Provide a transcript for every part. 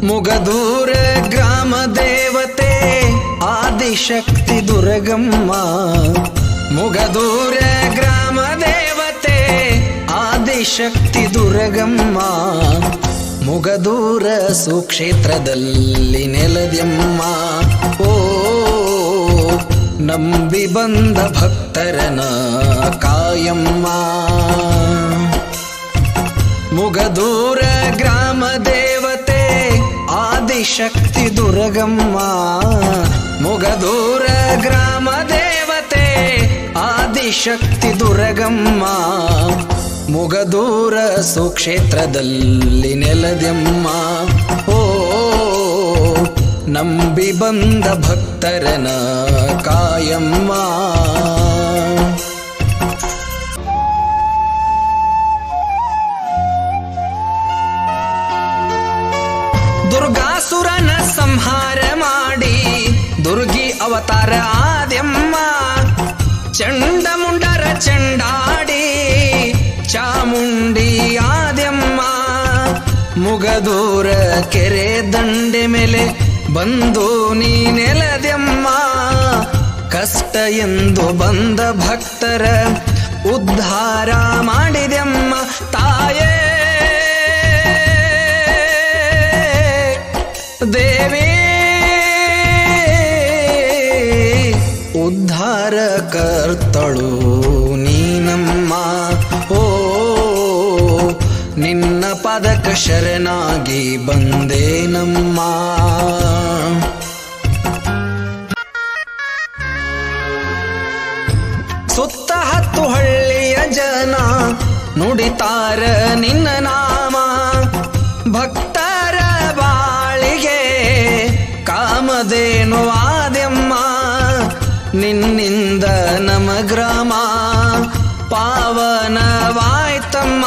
ಮುಗದೂರ ಗ್ರಾಮ ದೇವತೆ ಆದಿಶಕ್ತಿ ದುರ್ಗಮ್ಮ. ಮುಗದೂರ ಗ್ರಾಮ ದೇವತೆ ಆದಿಶಕ್ತಿ ದುರ್ಗಮ್ಮ. ಮುಗದೂರ ಸುಕ್ಷೇತ್ರದಲ್ಲಿ ನೆಲದ್ಯಮ್ಮ. ಓ ನಂಬಿ ಬಂದ ಭಕ್ತರನ ಕಾಯಮ್ಮ. ಮುಗದೂರ ಗ್ರಾಮ ದೇವತೆ ಆದಿಶಕ್ತಿ ದುರ್ಗಮ್ಮ. ಮುಗದೂರ ಗ್ರಾಮ ದೇವತೆ ಆದಿಶಕ್ತಿ ದುರ್ಗಮ್ಮ. ಮುಗದೂರ ಸುಕ್ಷೇತ್ರದಲ್ಲಿ ನೆಲದ್ಯಮ್ಮ. ಓ ನಂಬಿ ಬಂದ ಭಕ್ತರನ ಕಾಯಮ್ಮ. ದುರ್ಗಾಸುರನ ಸಂಹಾರ ಮಾಡಿ ದುರ್ಗಿ ಅವತಾರ ಆದ್ಯಮ್ಮ. ಚಂಡಮುಂಡರ ಚಂಡಾಡಿ ಚಾಮುಂಡಿ ಆದ್ಯಮ್ಮ. ಮುಗದೂರ ಕೆರೆ ದಂಡೆ ಮೇಲೆ ಬಂದು ನೀ ನೆಲದ್ಯಮ್ಮ. ಕಷ್ಟ ಎಂದು ಬಂದ ಭಕ್ತರ ಉದ್ಧಾರ ಮಾಡಿದ್ಯಮ್ಮ. ತಾಯೇ ದೇವಿ ಉದ್ಧಾರ ಕರ್ತಳು ನೀನಮ್ಮ. ಓ ನಿನ್ನ ಪದಕ ಶರಣಾಗಿ ಬಂದೇನಮ್ಮ. ಸುತ್ತ ಹತ್ತು ಹಳ್ಳಿಯ ಜನ ನುಡಿತಾರ ನಿನ್ನ ನಾಮ. ಭಕ್ತರ ಬಾಳಿಗೆ ಕಾಮಧೇನು ಆದ್ಯಮ್ಮ. ನಿನ್ನಿಂದ ನಮ ಗ್ರಾಮ ಪಾವನವಾಯ್ತಮ್ಮ.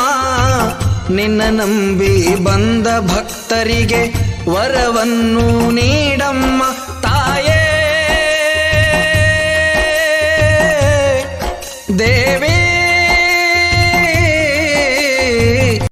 ನಿನ್ನ ನಂಬಿ ಬಂದ ಭಕ್ತರಿಗೆ ವರವನ್ನು ನೀಡಮ್ಮ.